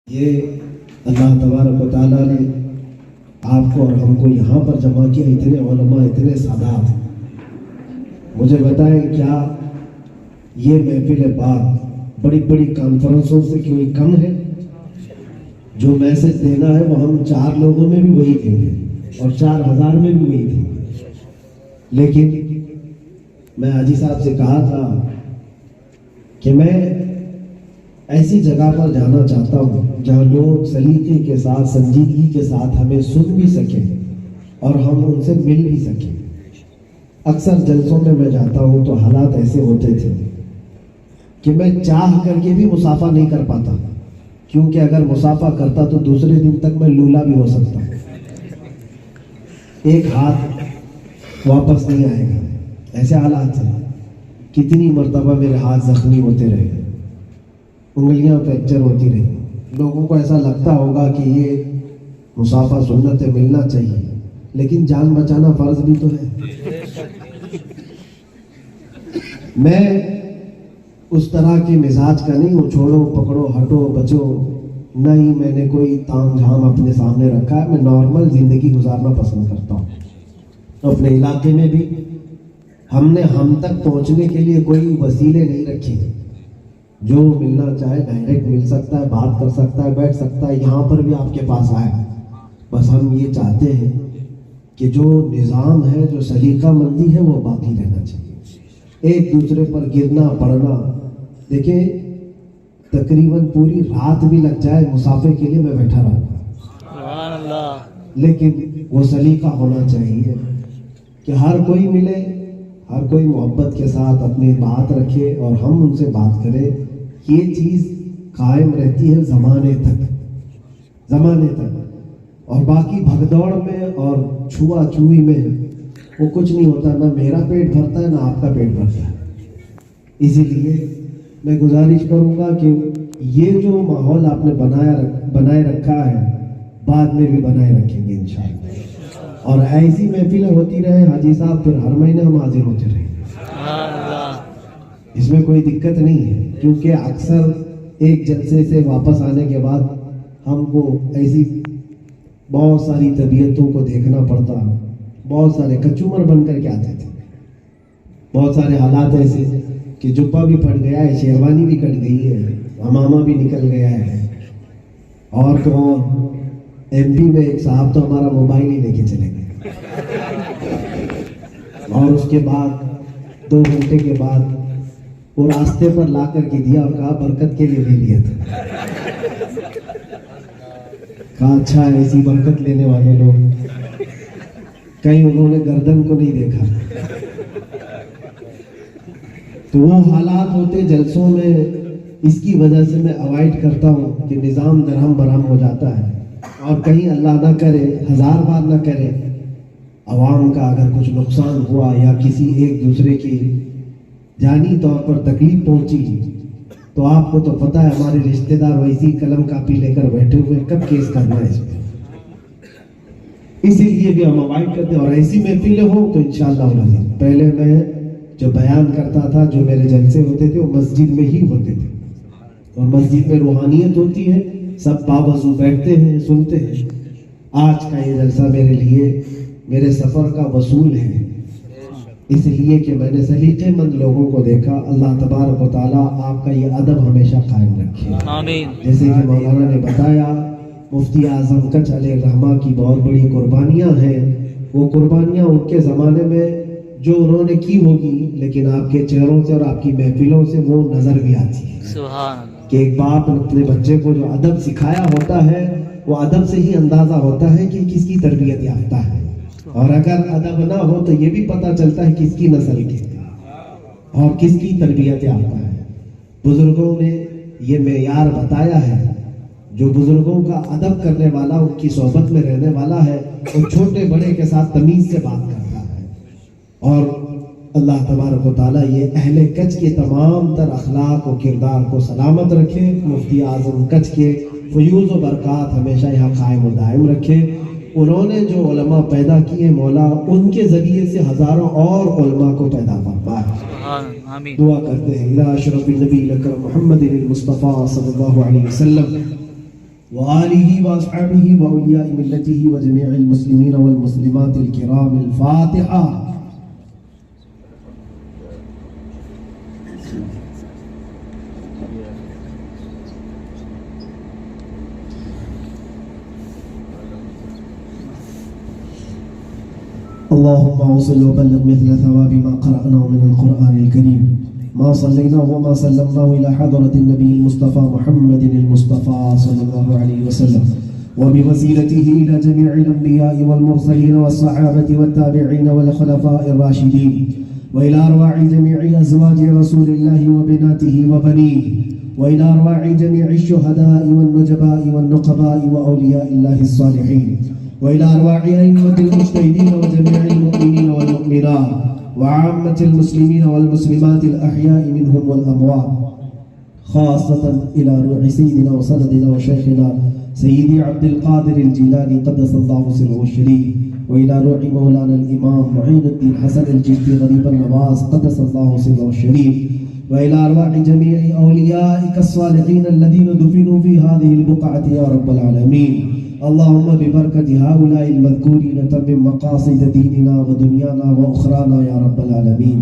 یہ اللہ تبارک و تعالیٰ نے آپ کو اور ہم کو یہاں پر جمع کیا، اتنے علماء، اتنے سادات. مجھے بتائیں کیا یہ محفل بات بڑی بڑی کانفرنسوں سے کوئی کم ہے؟ جو میسج دینا ہے وہ ہم 4 لوگوں میں بھی وہی دیں گے اور 4000 میں بھی وہی دیں گے. لیکن میں حاجی صاحب سے کہا تھا کہ میں ایسی جگہ پر جانا چاہتا ہوں جہاں لوگ سلیقے کے ساتھ، سنجیدگی کے ساتھ ہمیں سن بھی سکیں اور ہم ان سے مل بھی سکیں. اکثر جلسوں میں جاتا ہوں تو حالات ایسے ہوتے تھے کہ میں چاہ کر کے بھی مصافحہ نہیں کر پاتا، کیونکہ اگر مصافحہ کرتا تو دوسرے دن تک میں لولا بھی ہو سکتا. ایک ہاتھ واپس نہیں آئے گا، ایسے حالات ہیں. کتنی مرتبہ میرے ہاتھ زخمی ہوتے رہے، انگلیاں فریکچر ہوتی رہی. لوگوں کو ایسا لگتا ہوگا کہ یہ مصافحہ سنت ہے، ملنا چاہیے، لیکن جان بچانا فرض بھی تو ہے. میں اس طرح کے مزاج کا نہیں ہوں، چھوڑو پکڑو ہٹو بچو، نہیں. میں نے کوئی تام جھام اپنے سامنے رکھا ہے. میں نارمل زندگی گزارنا پسند کرتا ہوں. تو اپنے علاقے میں بھی ہم نے ہم تک پہنچنے کے لیے کوئی وسیلے نہیں رکھے. جو ملنا چاہے ڈائریکٹ مل سکتا ہے، بات کر سکتا ہے، بیٹھ سکتا ہے، یہاں پر بھی آپ کے پاس آئے. بس ہم یہ چاہتے ہیں کہ جو نظام ہے، جو سلیقہ مندی ہے، وہ باقی رہنا چاہیے. ایک دوسرے پر گرنا پڑنا، دیکھیں تقریباً پوری رات بھی لگ جائے مسافر کے لیے میں بیٹھا رہا، لیکن وہ سلیقہ ہونا چاہیے کہ ہر کوئی ملے، ہر کوئی محبت کے ساتھ اپنی بات رکھے اور ہم ان سے بات کریں. یہ چیز قائم رہتی ہے زمانے تک. اور باقی بھگدوڑ میں اور چھوا چھوئی میں وہ کچھ نہیں ہوتا. نہ میرا پیٹ بھرتا ہے، نہ آپ کا پیٹ بھرتا ہے. اسی لیے میں گزارش کروں گا کہ یہ جو ماحول آپ نے بنائے رکھا ہے، بعد میں بھی بنائے رکھیں گے انشاءاللہ. اور ایسی محفلیں ہوتی رہے حاجی صاحب، پھر ہر مہینے ہم حاضر ہوتے رہیں. اس میں کوئی دقت نہیں ہے، کیونکہ اکثر ایک جلسے سے واپس آنے کے بعد ہم کو ایسی بہت ساری طبیعتوں کو دیکھنا پڑتا. بہت سارے کچومر بن کر کے آتے تھے. بہت سارے حالات ایسے کہ جبہ بھی پھٹ گیا ہے، شیروانی بھی کٹ گئی ہے، امامہ بھی نکل گیا ہے. اور تو اور ایم پی میں ایک صاحب تو ہمارا موبائل ہی لے کے چلے گئے، اور اس کے بعد 2 گھنٹے کے بعد وہ راستے پر لا کر کے دیا اور کہا برکت کے لیے لے لیا تھا. کہا اچھا ایسی برکت لینے والے لوگ، کہیں انہوں نے گردن کو نہیں دیکھا. تو وہ حالات ہوتے جلسوں میں. اس کی وجہ سے میں اوائڈ کرتا ہوں کہ نظام درہم برہم ہو جاتا ہے. اور کہیں اللہ نہ کرے، 1000 بار نہ کرے، عوام کا اگر کچھ نقصان ہوا یا کسی ایک دوسرے کی جانی طور پر تکلیف پہنچی، تو آپ کو تو پتہ ہے ہمارے رشتہ دار ویسی قلم کاپی لے کر بیٹھے ہوئے، کب کیس کرنا ہے اس میں. اسی لیے بھی ہم اوائڈ کرتے ہیں. اور ایسی محفلیں ہوں تو انشاءاللہ پہلے میں جو بیان کرتا تھا، جو میرے جلسے ہوتے تھے، وہ مسجد میں ہی ہوتے تھے. اور مسجد میں روحانیت ہوتی ہے، سب باوضو بیٹھتے ہیں، سنتے ہیں. آج کا یہ جلسہ میرے لیے میرے سفر کا وصول ہے، اس لیے کہ میں نے سلیقے مند لوگوں کو دیکھا. اللہ تبارک و تعالیٰ آپ کا یہ ادب ہمیشہ قائم رکھے. آمین. جیسے کہ مولانا نے بتایا، مفتی اعظم کچھ علیہ الرحمہ کی بہت بڑی قربانیاں ہیں. وہ قربانیاں ان کے زمانے میں جو انہوں نے کی ہوگی، لیکن آپ کے چہروں سے اور آپ کی محفلوں سے وہ نظر بھی آتی ہے. سبحان اللہ. کہ ایک باپ نے اپنے بچے کو جو ادب سکھایا ہوتا ہے، وہ ادب سے ہی اندازہ ہوتا ہے کہ کس کی تربیت یافتہ ہے. اور اگر ادب نہ ہو تو یہ بھی پتہ چلتا ہے کس کی نسل کی اور کس کی تربیت یافتہ ہے. بزرگوں نے یہ معیار بتایا ہے. جو بزرگوں کا ادب کرنے والا، ان کی صحبت میں رہنے والا ہے، وہ چھوٹے بڑے کے ساتھ تمیز سے بات کرتا ہے. اور اللہ تبارک و تعالیٰ یہ اہل کچھ کے تمام تر اخلاق و کردار کو سلامت رکھے. مفتی اعظم کچھ کے فیوز و برکات ہمیشہ یہاں قائم و دائم رکھے. انہوں نے جو علماء پیدا کیے، مولا ان کے ذریعے سے ہزاروں اور علماء کو پیدا فرمائے. دعا کرتے ہیں الہ اشرف النبی اکرم محمد المصطفیٰ صلی اللہ علیہ وسلم وآله وأصحابه وأولياء ملته وجميع المسلمين والمسلمات الكرام. الفاتحة. اللهم اوصل وبلغ مثل ثواب ما قرأناه من القرآن الكريم، ما صليناه وما سلمناه إلى حضرة النبي المصطفى محمد المصطفى صلى الله عليه وسلم، وبوسيلته إلى جميع الأنبياء والمرسلين والصحابة والتابعين والخلفاء الراشدين، وإلى أرواح جميع أزواج رسول الله وبناته وبنيه، وإلى أرواح جميع الشهداء والنجباء والنقباء وأولياء الله الصالحين، وإلى أرواح أئمة المجتهدين وجميع المؤمنين والمؤمنات وعامة المسلمين والمسلمات الأحياء منهم والأموات، خاصة إلى روح سيدنا وسندنا وشيخنا سيدي عبد القادر الجيلاني قدس الله سره الشريف، وإلى روح مولانا الإمام معين الدين حسن الجيتي غريب النواس قدس الله سره الشريف، وإلى أرواح جميع أوليائك الصالحين الذين دفنوا في هذه البقعة يا رب العالمين. اللهم ببركة هؤلاء المذكورين تمم مقاصد ديننا ودنيانا وأخرانا يا رب العالمين.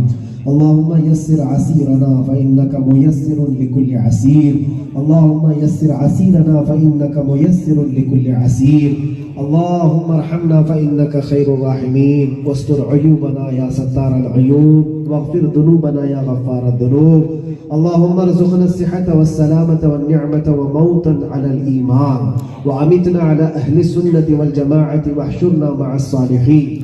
اللهم يسر عسيرنا فإنك ميسر لكل عسير، اللهم يسر عسيرنا فإنك ميسر لكل عسير. اللهم ارحمنا فإنك خير الراحمين، واستر عيوبنا يا ستار العيوب، واغفر ذنوبنا يا غفار الذنوب. اللهم ارزقنا الصحة والسلامة والنعمة وموتا على الإيمان، وأمتنا على أهل السنة والجماعة، واحشرنا مع الصالحين.